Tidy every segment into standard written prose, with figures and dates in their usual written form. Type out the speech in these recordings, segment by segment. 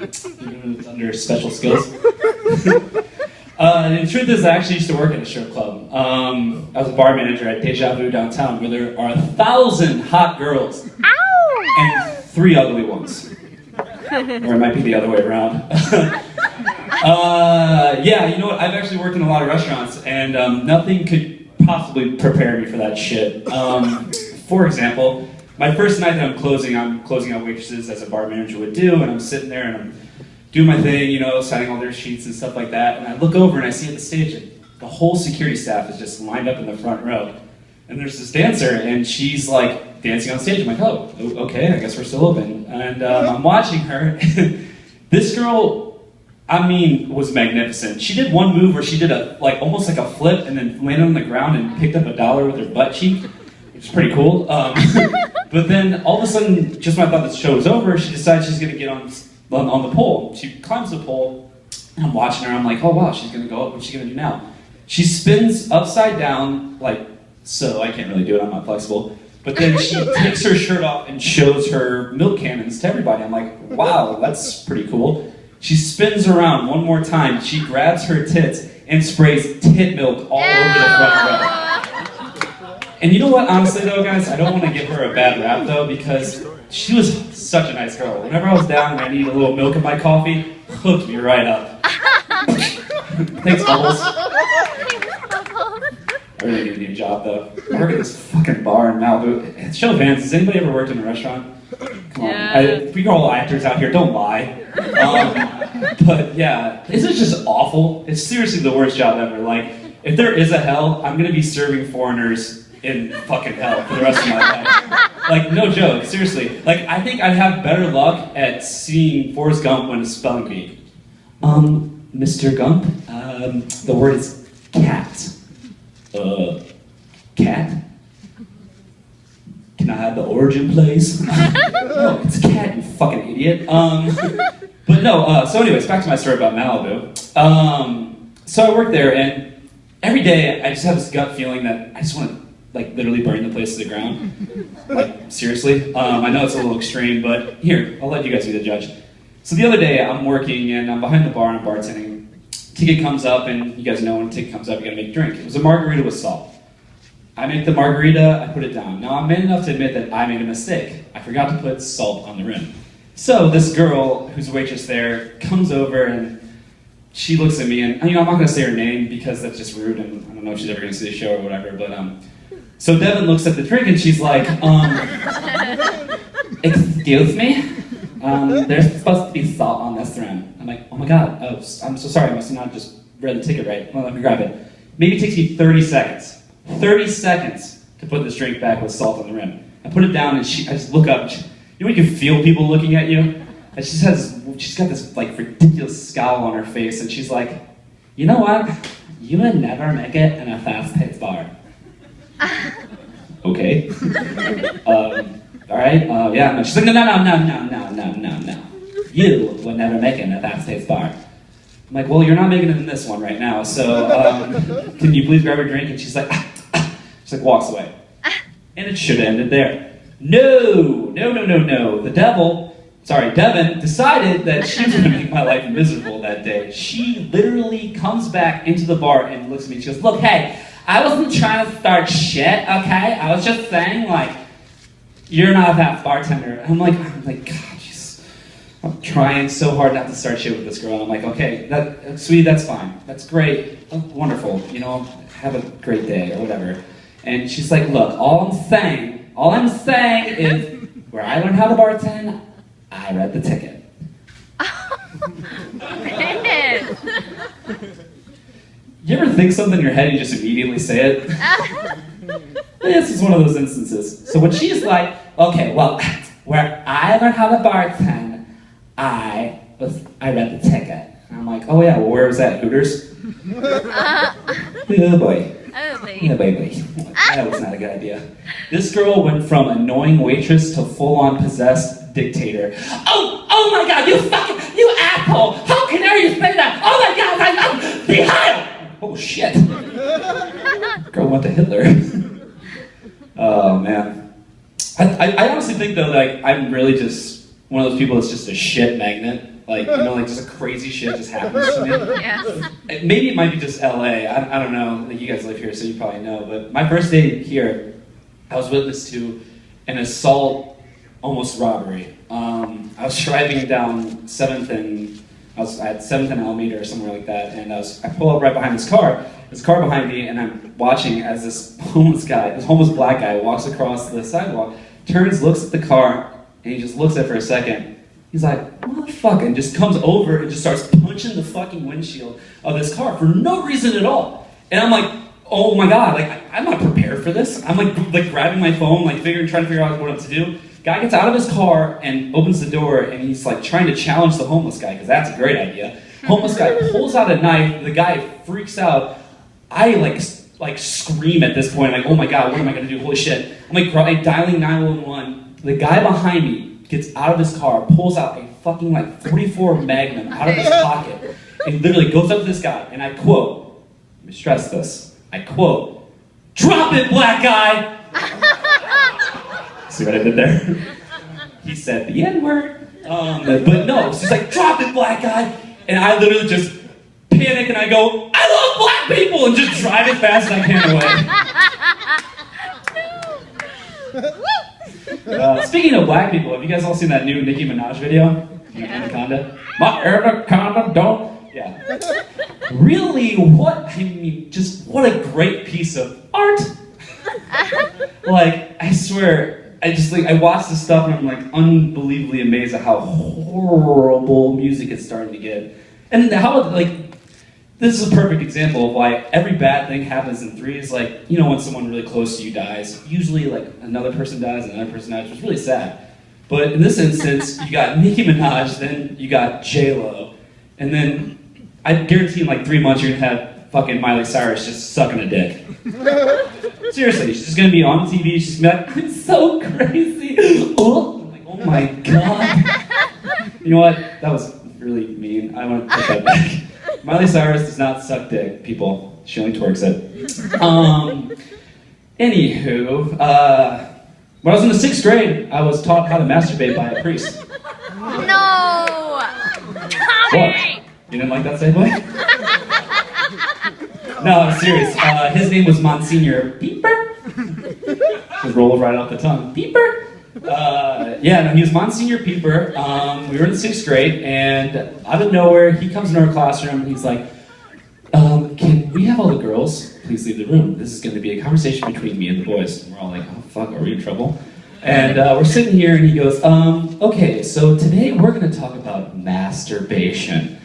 Even it's under special skills. The truth is, I actually used to work at a strip club. I was a bar manager at Deja Vu downtown, where there are 1,000 hot girls and 3 ugly ones. Or it might be the other way around. Yeah, you know what? I've actually worked in a lot of restaurants, and nothing could possibly prepare me for that shit. For example, my first night that I'm closing out waitresses as a bar manager would do, and I'm sitting there and I'm doing my thing, you know, signing all their sheets and stuff like that, and I look over and I see at the stage that the whole security staff is just lined up in the front row. And there's this dancer, and she's like dancing on stage. I'm like, oh, okay, I guess we're still open. And I'm watching her. This girl, I mean, was magnificent. She did one move where she did almost like a flip and then landed on the ground and picked up $1 with her butt cheek, which is pretty cool. But then all of a sudden, just when I thought the show was over, she decides she's gonna get on the pole. She climbs the pole, and I'm watching her. I'm like, oh wow, she's gonna go up. What's she gonna do now? She spins upside down, like so. I can't really do it. I'm not flexible. But then she takes her shirt off and shows her milk cannons to everybody. I'm like, wow, that's pretty cool. She spins around one more time. She grabs her tits and sprays tit milk all over the front row. And you know what? Honestly, though, guys, I don't want to give her a bad rap though, because she was such a nice girl. Whenever I was down and I needed a little milk in my coffee, hooked me right up. Thanks, Bubbles. I really need a new job, though. I work at this fucking bar in Malibu. Show of hands, has anybody ever worked in a restaurant? Come on. Yeah. We are all actors out here, don't lie. But yeah, this is just awful. It's seriously the worst job ever. Like, if there is a hell, I'm gonna be serving foreigners in fucking hell for the rest of my life. Like, no joke, seriously. Like, I think I'd have better luck at seeing Forrest Gump when it's spelling bee. Mr. Gump, the word is cat. Cat? Can I have the origin, please? No, it's cat, you fucking idiot. But no, so anyways, back to my story about Malibu. So I worked there, and every day I just have this gut feeling that I just want to, like, literally burn the place to the ground. Like, seriously. I know it's a little extreme, but here, I'll let you guys be the judge. So the other day, I'm working, and I'm behind the bar, and I'm bartending. Ticket comes up, and you guys know when a ticket comes up, you gotta make a drink. It was a margarita with salt. I make the margarita, I put it down. Now, I'm man enough to admit that I made a mistake. I forgot to put salt on the rim. So this girl, who's a waitress there, comes over, and she looks at me, and you know, I'm not gonna say her name because that's just rude, and I don't know if she's ever gonna see the show or whatever, but so Devin looks at the drink, and she's like, excuse me? There's supposed to be salt on this rim. I'm like, oh my god, oh, I'm so sorry, I must have not just read the ticket right. Well, let me grab it. Maybe it takes me 30 seconds. 30 seconds to put this drink back with salt on the rim. I put it down and I just look up. You know when you can feel people looking at you? And she's got this like ridiculous scowl on her face, and she's like, you know what? You would never make it in a fast-paced bar. Okay. All right. Yeah. No. She's like, no. You would never make it in a fast-paced bar. I'm like, well, you're not making it in this one right now, so can you please grab a drink? And she's like, she like walks away. And it should have ended there. No. Devin decided that she was going to make my life miserable that day. She literally comes back into the bar and looks at me and she goes, look, hey, I wasn't trying to start shit, okay? I was just saying, like, you're not a fast bartender. And I'm like, God, jeez. I'm trying so hard not to start shit with this girl. And I'm like, okay, sweetie, that's fine. That's great. Oh, wonderful. You know, have a great day or whatever. And she's like, look, all I'm saying is where I learned how to bartend, I read the ticket. Man. You ever think something in your head and you just immediately say it? This is one of those instances. So when she's like, okay, well, where I learned how to bartend, I read the ticket. And I'm like, oh yeah, well, where was that? Hooters? Oh boy. Oh, Yeah, baby. That was not a good idea. This girl went from annoying waitress to full-on possessed dictator. Oh my god, you asshole! How dare you say that? Oh my god, I love behind! Oh shit. Girl went to Hitler. Oh man. I honestly think though, like, I'm really just one of those people that's just a shit magnet. Like, you know, like just a crazy shit just happens to me. Yeah. Maybe it might be just LA. I don't know. Like, you guys live here, so you probably know. But my first day here, I was witness to an assault, almost robbery. I was driving down 7th and I had 7th and Alameda or somewhere like that, and I pull up right behind this car. There's a car behind me, and I'm watching as this homeless black guy, walks across the sidewalk, turns, looks at the car, and he just looks at it for a second. He's like, motherfucker, and just comes over and just starts punching the fucking windshield of this car for no reason at all. And I'm like, oh my god, like I'm not prepared for this. I'm like grabbing my phone, like trying to figure out what to do. Guy gets out of his car and opens the door, and he's like trying to challenge the homeless guy, because that's a great idea. Homeless guy pulls out a knife, the guy freaks out. I like scream at this point, like, oh my god, what am I gonna do? Holy shit. I'm like dialing 911. The guy behind me gets out of his car, pulls out a fucking like 44 Magnum out of his pocket, and literally goes up to this guy, and I quote, let me stress this, I quote, "Drop it, black guy!" See what I did there? He said the N-word. But no, she's like, "Drop it, black guy!" And I literally just panic and I go, "I love black people!" and just drive as fast as I can away. Speaking of black people, have you guys all seen that new Nicki Minaj video? Yeah. Anaconda? My anaconda don't. Yeah. Really, just what a great piece of art. Like, I swear, I watch this stuff and I'm like unbelievably amazed at how horrible music it's starting to get. And how, like, this is a perfect example of why every bad thing happens in threes. Like, you know, when someone really close to you dies, usually like another person dies, another person dies, which is really sad. But in this instance, you got Nicki Minaj, then you got J-Lo, and then I guarantee in like 3 months you're gonna have fucking Miley Cyrus just sucking a dick. Seriously, she's just gonna be on TV, she's gonna be like, "I'm so crazy." Oh, I'm like, oh my god. You know what? That was really mean. I want to take that back. Miley Cyrus does not suck dick, people. She only twerks it. Anywho, when I was in the 6th grade, I was taught how to masturbate by a priest. No! What? You didn't like that segue? No, I'm serious. His name was Monsignor Peeper. Just roll right off the tongue. Peeper. He was Monsignor Peeper. We were in the 6th grade, and out of nowhere, he comes into our classroom, and he's like, "Can we have all the girls please leave the room? This is going to be a conversation between me and the boys." And we're all like, "Oh fuck, are we in trouble?" And we're sitting here, and he goes, "Okay, so today we're going to talk about masturbation."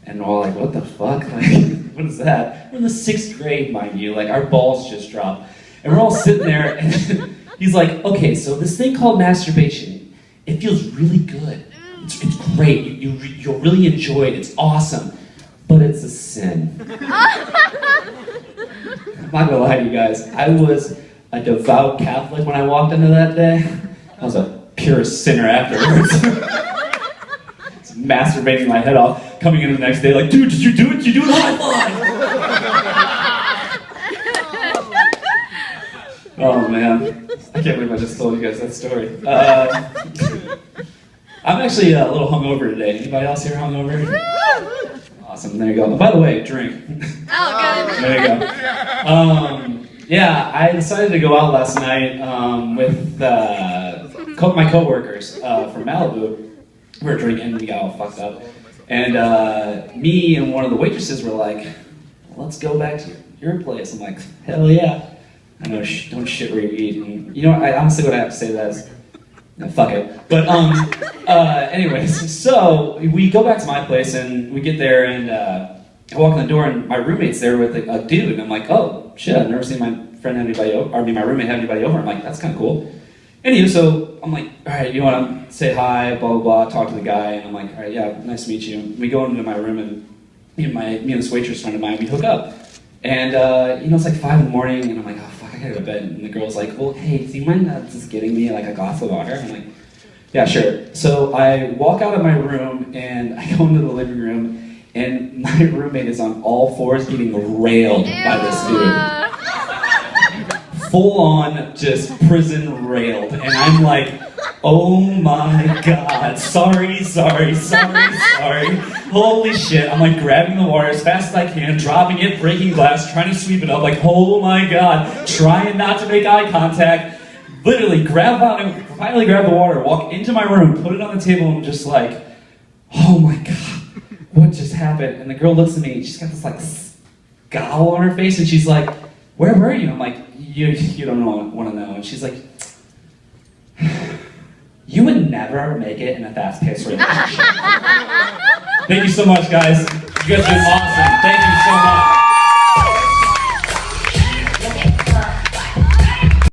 And we're all like, "What the fuck? Like, what is that?" We're in the 6th grade, mind you. Like, our balls just dropped. And we're all sitting there, and he's like, "Okay, so this thing called masturbation, it feels really good. It's great. You'll really enjoy it. It's awesome. But it's a sin." I'm not gonna lie to you guys. I was a devout Catholic when I walked into that day. I was a pure sinner afterwards. Masturbating my head off, coming in the next day like, "Dude, did you do it? Did you do it? High five!" Oh man, I can't believe I just told you guys that story. I'm actually a little hungover today. Anybody else here hungover? Awesome, there you go. Oh, by the way, drink. Oh, good. There you go. I decided to go out last night with my coworkers from Malibu. We were drinking, we got all fucked up. And me and one of the waitresses were like, "Let's go back to your place." I'm like, "Hell yeah." I know, don't shit where you eat. And you know what, honestly what I have to say to that is, no, fuck it. But anyways, so we go back to my place and we get there and I walk in the door and my roommate's there with a dude. And I'm like, "Oh shit, I've never seen my friend have anybody over, my roommate have anybody over." I'm like, "That's kind of cool." Anyway, so I'm like, "All right, you know what, say hi, blah, blah, blah," talk to the guy, and I'm like, "All right, yeah, nice to meet you." We go into my room, and me and this waitress friend of mine, we hook up. And, it's like 5 in the morning, and I'm like, "Oh, fuck, I gotta go to bed." And the girl's like, "Well, hey, do you mind just getting me, like, a glass of water?" I'm like, "Yeah, sure." So I walk out of my room, and I go into the living room, and my roommate is on all fours getting railed by this dude. full on just prison railed. And I'm like, oh my God, sorry. Holy shit. I'm like grabbing the water as fast as I can, dropping it, breaking glass, trying to sweep it up, like, oh my God, trying not to make eye contact. Literally finally grab the water, walk into my room, put it on the table, and I'm just like, oh my God, what just happened? And the girl looks at me, she's got this like scowl on her face, and she's like, where were you? I'm like, you don't want to know. And she's like, you would never make it in a fast-paced relationship. Thank you so much, guys. You guys have been awesome. Thank you so much.